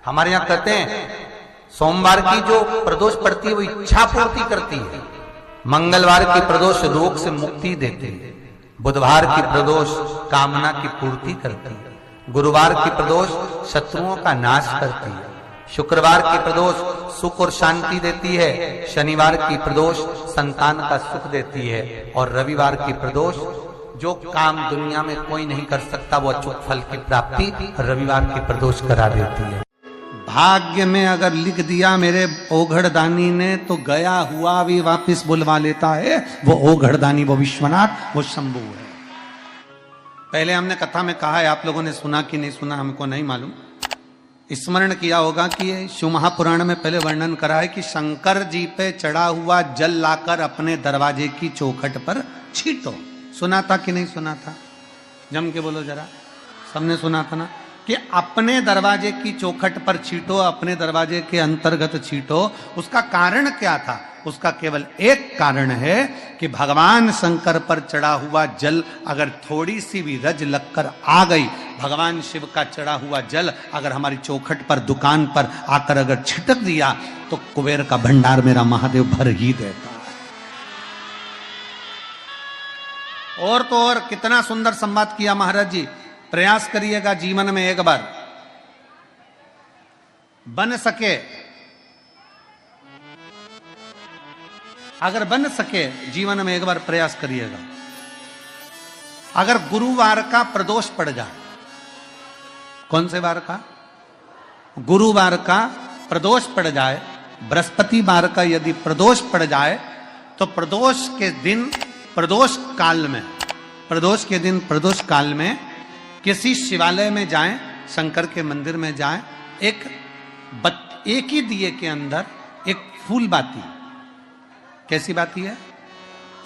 हमारे यहां कहते हैं सोमवार की जो प्रदोष पड़ती है वो इच्छा पूर्ति करती है, मंगलवार की प्रदोष रोग से मुक्ति देती है, बुधवार की प्रदोष कामना की पूर्ति करती है, गुरुवार की प्रदोष शत्रुओं का नाश करती है, शुक्रवार की प्रदोष सुख और शांति देती है, शनिवार की प्रदोष संतान का सुख देती है, और रविवार की प्रदोष जो काम दुनिया में कोई नहीं कर सकता वो अचूक फल की प्राप्ति रविवार की प्रदोष करा देती है। भाग्य में अगर लिख दिया मेरे ओघड़दानी ने तो गया हुआ भी वापस बुलवा लेता है। वो ओघड़दानी, वो विश्वनाथ, वो शंभू है। पहले हमने कथा में कहा है, आप लोगों ने सुना कि नहीं सुना हमको नहीं मालूम, स्मरण किया होगा कि ये शिव महापुराण में पहले वर्णन करा है कि शंकर जी पे चढ़ा हुआ जल लाकर अपने दरवाजे की चौखट पर छींटो। सुना था कि नहीं सुना था? जम के बोलो जरा, सबने सुना था ना कि अपने दरवाजे की चौखट पर छींटो, अपने दरवाजे के अंतर्गत छींटो। उसका कारण क्या था? उसका केवल एक कारण है कि भगवान शंकर पर चढ़ा हुआ जल अगर थोड़ी सी भी रज लगकर आ गई, भगवान शिव का चढ़ा हुआ जल अगर हमारी चौखट पर, दुकान पर आकर अगर छिटक दिया तो कुबेर का भंडार मेरा महादेव भर ही देता है। और तो और कितना सुंदर संवाद किया महाराज जी। प्रयास करिएगा जीवन में एक बार, बन सके, अगर बन सके जीवन में एक बार प्रयास करिएगा। अगर गुरुवार का प्रदोष पड़ जाए, कौन से वार का? गुरुवार का प्रदोष पड़ जाए, बृहस्पतिवार का यदि प्रदोष पड़ जाए तो प्रदोष के दिन, प्रदोष काल में, प्रदोष के दिन, प्रदोष काल में किसी शिवालय में जाएं, शंकर के मंदिर में जाएं, एक ही दिए के अंदर एक फूल बाती, कैसी बाती है?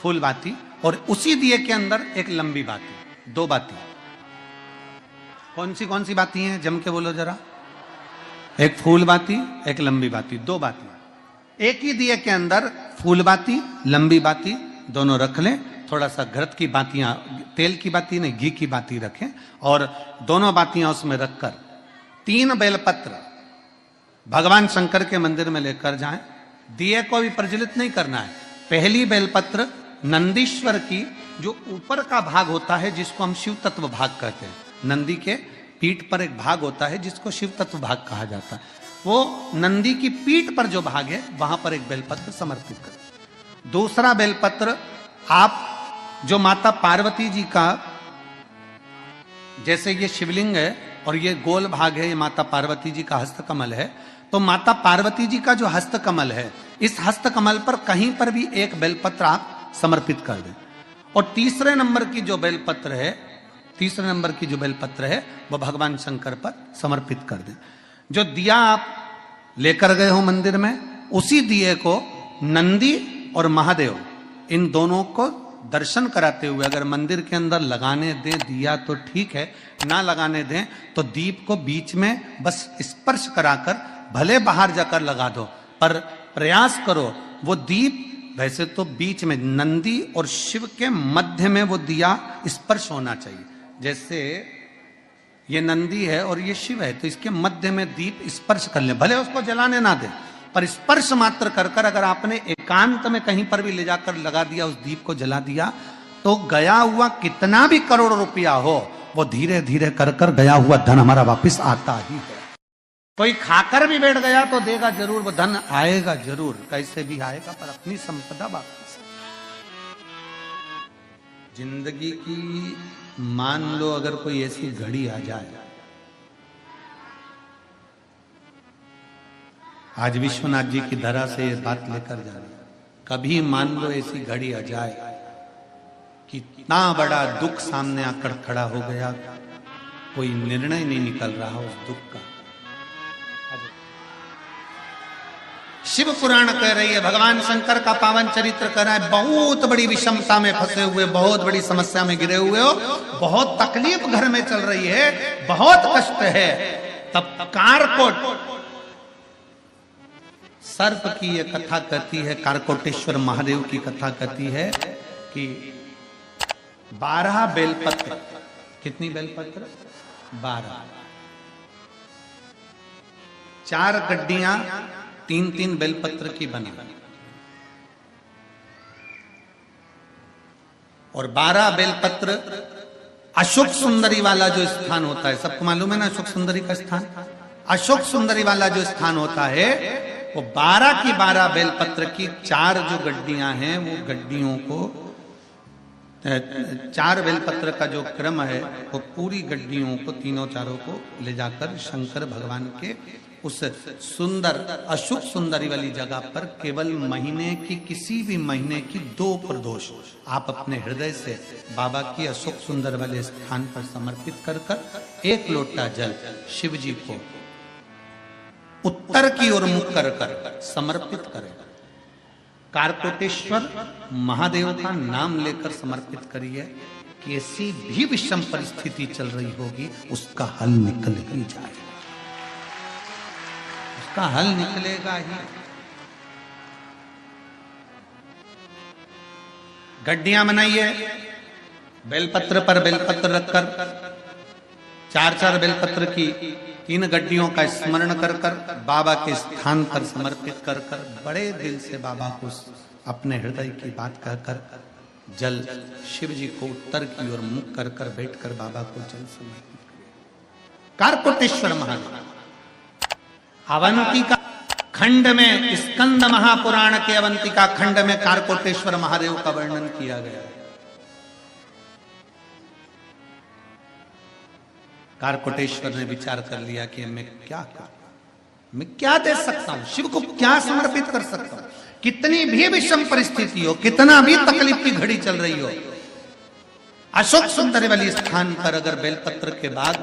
फूल बाती, और उसी दिए के अंदर एक लंबी बाती, दो बाती। कौन सी बाती हैं? जम के बोलो जरा। एक फूल बाती, एक लंबी बाती, दो बाती। एक ही दिए के अंदर फूल बाती, लंबी बाती दोनों रख लें। थोड़ा सा घृत की बातियां, तेल की बाती नहीं, घी की बाती रखें, और दोनों बातियां उसमें रखकर 3 बेलपत्र भगवान शंकर के मंदिर में लेकर जाएं। दिए को भी प्रज्वलित नहीं करना है। पहली बेलपत्र नंदीश्वर की जो ऊपर का भाग होता है, जिसको हम शिव तत्व भाग कहते हैं, नंदी के पीठ पर एक भाग होता है जिसको शिव तत्व भाग कहा जाता है, वो नंदी की पीठ पर जो भाग है वहां पर एक बेलपत्र समर्पित करें। दूसरा बेलपत्र आप जो माता पार्वती जी का, जैसे ये शिवलिंग है और ये गोल भाग है, ये माता पार्वती जी का हस्तकमल है, तो माता पार्वती जी का जो हस्तकमल है, इस हस्तकमल पर कहीं पर भी एक बेलपत्र आप समर्पित कर दें। और तीसरे नंबर की जो बेलपत्र है, तीसरे नंबर की जो बेलपत्र है वो भगवान शंकर पर समर्पित कर दें। जो दिया आप लेकर गए हो मंदिर में, उसी दिए को नंदी और महादेव इन दोनों को दर्शन कराते हुए अगर मंदिर के अंदर लगाने दें दिया तो ठीक है, ना लगाने दें तो दीप को बीच में बस स्पर्श कराकर भले बाहर जाकर लगा दो, पर प्रयास करो वो दीप, वैसे तो बीच में नंदी और शिव के मध्य में वो दिया स्पर्श होना चाहिए। जैसे ये नंदी है और ये शिव है, तो इसके मध्य में दीप स्पर्श कर ले, भले उसको जलाने ना दे, पर स्पर्श मात्र कर कर अगर आपने एकांत में कहीं पर भी ले जाकर लगा दिया, उस दीप को जला दिया, तो गया हुआ कितना भी करोड़ रुपया हो वो धीरे धीरे कर कर गया हुआ धन हमारा वापस आता ही है। कोई खाकर भी बैठ गया तो देगा जरूर, वो धन आएगा जरूर, कैसे भी आएगा, पर अपनी संपदा वापस। जिंदगी की मान लो अगर कोई ऐसी घड़ी आ जाए, आज विश्वनाथ जी की धरा से ये बात लेकर जा रही, कभी मान लो ऐसी घड़ी आ जाए कि इतना बड़ा दुख सामने आकर खड़ा हो गया, कोई निर्णय नहीं निकल रहा उस दुख का। शिव पुराण कह रही है, भगवान शंकर का पावन चरित्र कर रहा है, बहुत बड़ी विषमता में फंसे हुए, बहुत बड़ी समस्या में गिरे हुए हो, बहुत तकलीफ घर में चल रही है, बहुत कष्ट है, तब कारकोट सर्प की यह कथा कहती है, कारकोटेश्वर महादेव की कथा कहती है कि 12 बेलपत्र, कितनी बेलपत्र? 12, 4 गड्डियां 3-3 बेलपत्र की बनी और 12 बेलपत्र अशोक सुंदरी वाला जो स्थान होता है, सबको मालूम है ना अशोक सुंदरी का स्थान। अशोक सुंदरी वाला जो स्थान होता है वो 12 की 12 बेलपत्र की 4 जो गड्डियां हैं वो गड्डियों को 4 बेलपत्र का जो क्रम है वो पूरी गड्डियों को तीनों चारों को ले जाकर शंकर भगवान के उस सुंदर अशोक सुंदरी वाली जगह पर केवल महीने की किसी भी महीने की 2 प्रदोष आप अपने हृदय से बाबा की अशोक सुंदर वाले स्थान पर समर्पित कर कर 1 लोटा जल शिव जी को उत्तर की ओर मुख कर कर समर्पित करें। कारकोटेश्वर महादेव का नाम लेकर समर्पित करिए। कैसी भी विषम परिस्थिति चल रही होगी उसका हल निकल ही जाएगा, उसका हल निकलेगा ही। गड्डियां बनाइए, बेलपत्र पर बेलपत्र रखकर 4-4 बेलपत्र की 3 गड्डियों का स्मरण कर कर बाबा के स्थान पर समर्पित कर कर बड़े दिल से बाबा को अपने हृदय की बात कहकर जल शिव जी को उत्तर की ओर मुख कर कर बैठ कर बाबा को जल समर्पित करें। कारकोटेश्वर महादेव अवंतिका खंड में, स्कंद महापुराण के अवंतिका खंड में कारकोटेश्वर महादेव का वर्णन किया गया है। कारकोटेश्वर ने विचार कर लिया कि मैं क्या करूं, मैं क्या दे सकता हूं, शिव को क्या समर्पित कर सकता हूं। कितनी भी विषम परिस्थिति हो, कितना भी तकलीफ की घड़ी चल रही हो, अशोक सुंदरी वाली स्थान पर अगर बेलपत्र के बाद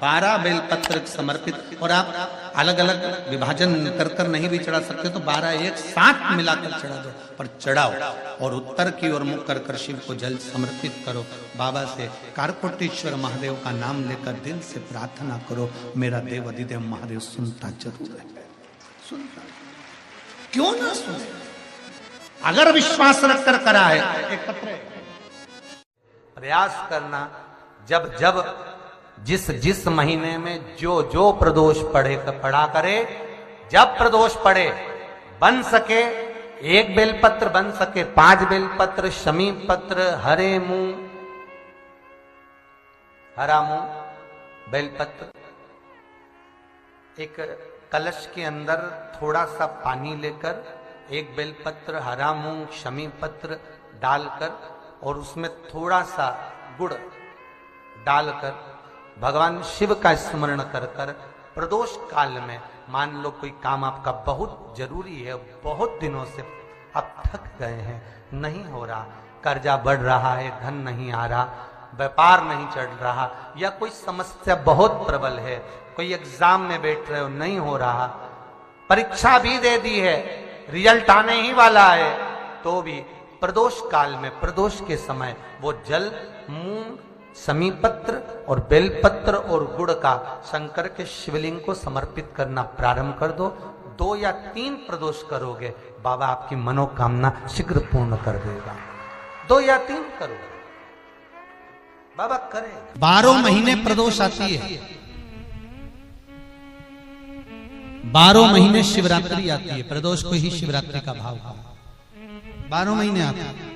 12 बेलपत्र समर्पित, और आप अलग अलग विभाजन कर कर नहीं भी चढ़ा सकते तो 12 एक साथ मिलाकर चढ़ा दो, पर चढ़ाओ और उत्तर की ओर मुख कर कर शिव को जल समर्पित करो। बाबा से कारकोटेश्वर महादेव का नाम लेकर दिल से प्रार्थना करो, मेरा देव अधिदेव महादेव सुनता जरूर है, सुनता क्यों ना सुने। अगर विश्वास रखकर करा है एकत्र प्रयास करना, जब जब जिस जिस महीने में जो जो प्रदोष पड़ा करे, जब प्रदोष पड़े बन सके 1 बेलपत्र, बन सके 5 बेलपत्र, शमी पत्र, हरे मुंह, हरा मुंह बेलपत्र, एक कलश के अंदर थोड़ा सा पानी लेकर 1 बेलपत्र, हरा मूंग, शमी पत्र डालकर और उसमें थोड़ा सा गुड़ डालकर भगवान शिव का स्मरण कर कर प्रदोष काल में, मान लो कोई काम आपका बहुत जरूरी है, बहुत दिनों से आप थक गए हैं, नहीं हो रहा, कर्जा बढ़ रहा है, धन नहीं आ रहा, व्यापार नहीं चढ़ रहा, या कोई समस्या बहुत प्रबल है, कोई एग्जाम में बैठ रहे हो नहीं हो रहा, परीक्षा भी दे दी है, रिजल्ट आने ही वाला है, तो भी प्रदोष काल में, प्रदोष के समय वो जल मूंग, समीपत्र और बेलपत्र और गुड़ का शंकर के शिवलिंग को समर्पित करना प्रारंभ कर दो। 2 या 3 प्रदोष करोगे, बाबा आपकी मनोकामना शीघ्र पूर्ण कर देगा। 2 या 3 करोगे, बाबा करेगा। 12 महीने प्रदोष आती है, 12 महीने शिवरात्रि आती है, प्रदोष को ही शिवरात्रि का भाव है, 12 महीने आते हैं।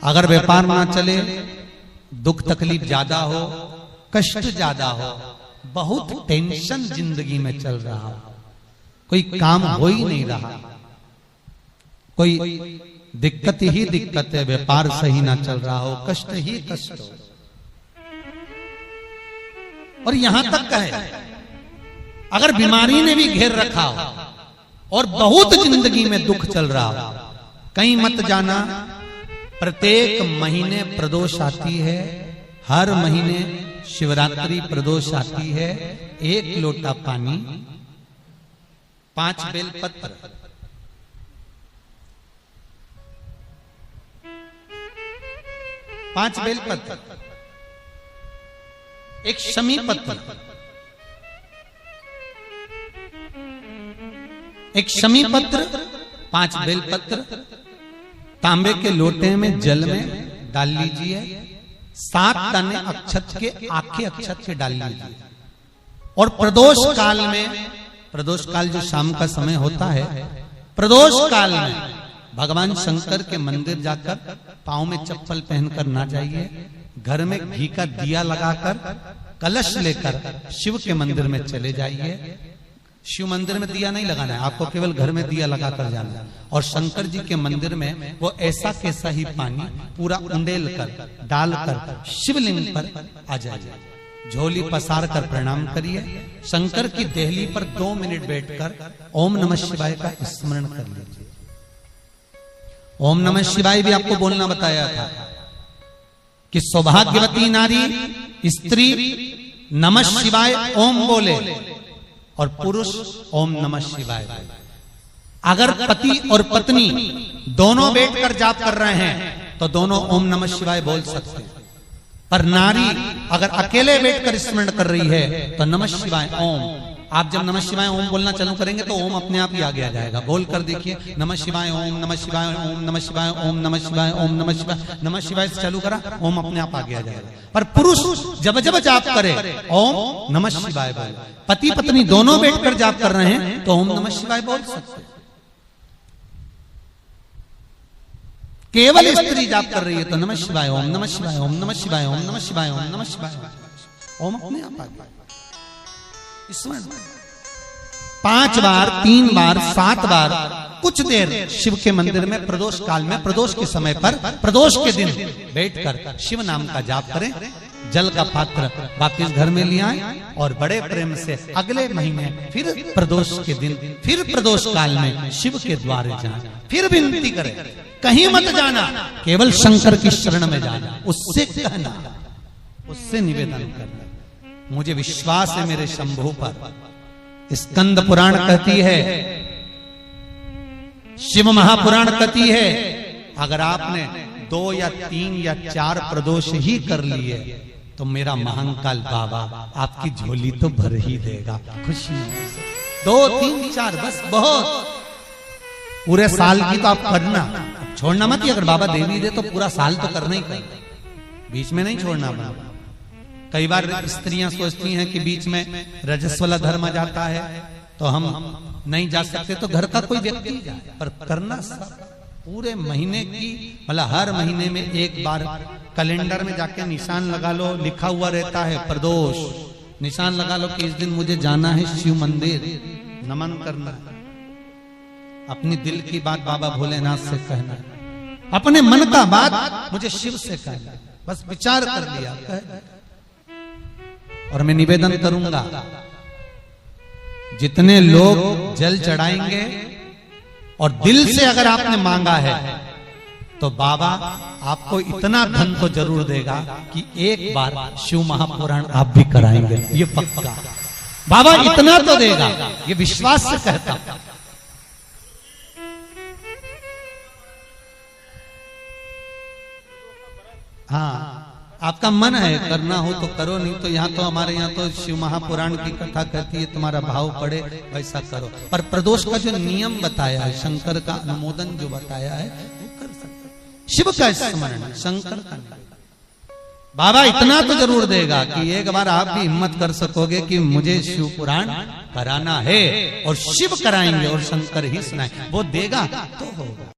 अगर व्यापार ना चले, दुख तकलीफ ज्यादा हो, कष्ट ज्यादा हो, बहुत टेंशन जिंदगी में चल रहा हो, कोई काम हो ही नहीं रहा, कोई दिक्कत ही दिक्कत है, व्यापार सही ना चल रहा हो, कष्ट ही कष्ट हो, और यहां तक है अगर बीमारी ने भी घेर रखा हो और बहुत जिंदगी में दुख चल रहा हो, कहीं मत जाना, प्रत्येक महीने प्रदोष आती है, हर महीने शिवरात्रि प्रदोष आती है। 1 लोटा पानी, 5 बेलपत्र, 5 बेलपत्र, 1 शमी पत्र, 1 शमी पत्र, 5 बेलपत्र तांबे के लोटे में जल में डाल लीजिए, 7 दाने अक्षत के, आखे अक्षत के डाल लीजिए, और प्रदोष काल में प्रदोष काल जो शाम का समय होता है, प्रदोष काल में भगवान शंकर के मंदिर जाकर पांव में चप्पल पहनकर ना जाइए। घर में घी का दिया लगाकर कलश लेकर शिव के मंदिर में चले जाइए। शिव मंदिर में दिया नहीं लगाना है, आपको केवल घर में दिया लगाकर जाना है। और शंकर जी के मंदिर में वो ऐसा कैसा ही पानी पूरा उंडेल कर डालकर शिवलिंग पर आ जाइए। झोली पसार कर प्रणाम करिए। शंकर की देहली पर 2 मिनट बैठकर ओम नमः शिवाय का स्मरण कर लीजिए। ओम नमः शिवाय भी आपको बोलना बताया था कि सौभाग्यवती नारी स्त्री नमः शिवाय ओम बोले और पुरुष ओम नमः शिवाय बोले। अगर पति और पत्नी दोनों बैठकर जाप कर रहे हैं तो दोनों ओम नमः शिवाय बोल सकते हैं। पर नारी अगर अकेले बैठकर स्मरण कर रही है तो नमः शिवाय ओम। आप जब नमः शिवाय ओम बोलना चालू करेंगे तो ओम अपने आप ही आगे आ जाएगा। बोल कर देखिए, नमः शिवाय ओम, नमः शिवाय ओम, नमः शिवाय ओम, नमः शिवाय ओम, नमः शिवाय। नमः शिवाय से चालू करा, ओम अपने आप आगे आ जाएगा। पर पुरुष जब जब जाप करे ओम नमः शिवाय बोले। पति पत्नी दोनों बैठकर जाप कर रहे हैं तो ओम नमः शिवाय बोल सकते। केवल स्त्री जाप कर रही है तो नमः शिवाय ओम, नमः शिवाय ओम, नमः शिवाय ओम, नमः शिवाय ओम, नमः शिवाय ओम अपने आप आ गया। 5 बार, 3 बार, 7 बार कुछ देर शिव के मंदिर में प्रदोष काल में, प्रदोष के समय पर, प्रदोष के दिन बैठकर शिव नाम का जाप करें। जल का पात्र वापिस घर में ले आए और बड़े प्रेम से अगले महीने फिर प्रदोष के दिन, फिर प्रदोष काल में शिव के द्वारे जाएं। फिर विनती करें, कहीं मत जाना, केवल शंकर की शरण में जाना। उससे कहना, उससे निवेदन करना, मुझे विश्वास है मेरे शंभु पर। स्कंद पुराण कहती है, शिव महापुराण कहती है, अगर आपने 2 या 3 या 4 प्रदोष ही कर लिए तो मेरा महाकाल बाबा आपकी झोली तो भर ही देगा खुशी से। 2, 3, 4 बस बहुत। पूरे साल की तो आप करना, छोड़ना मत। अगर बाबा देवी दे तो पूरा साल तो करना ही करना, बीच में नहीं छोड़ना बाबा। कई बार स्त्रियां सोचती हैं कि बीच में रजस्वला धर्म आ जाता है तो हम नहीं जा सकते, तो घर का कोई व्यक्ति जाए। पर करना सब पूरे महीने की, मतलब हर महीने में एक बार कैलेंडर में जाके निशान लगा लो, लिखा हुआ रहता है प्रदोष। निशान लगा लो कि इस दिन मुझे जाना है शिव मंदिर, नमन करना, अपनी दिल की बात बाबा भोलेनाथ से कहना, अपने मन का बात मुझे शिव से कहना। बस विचार कर लिया और मैं निवेदन करूंगा, जितने लोग जल चढ़ाएंगे और दिल से अगर आपने मांगा है तो बाबा आपको इतना धन तो जरूर देगा कि एक बार शिव महापुराण आप भी कराएंगे, ये पक्का। बाबा इतना तो देगा, ये विश्वास से कहता। हाँ, आपका मन है करना हो तो करो, नहीं तो यहाँ तो हमारे यहाँ तो शिव महापुराण की कथा कहती है, तुम्हारा भाव पड़े वैसा करो। पर प्रदोष का जो नियम बताया है, शंकर का अनुमोदन जो बताया है, वो कर सकते। शिव का स्मरण, शंकर का बाबा इतना तो जरूर देगा कि एक बार आप भी हिम्मत कर सकोगे कि मुझे शिव पुराण कराना है, और शिव कराएंगे और शंकर ही सुनाए, वो देगा तो होगा।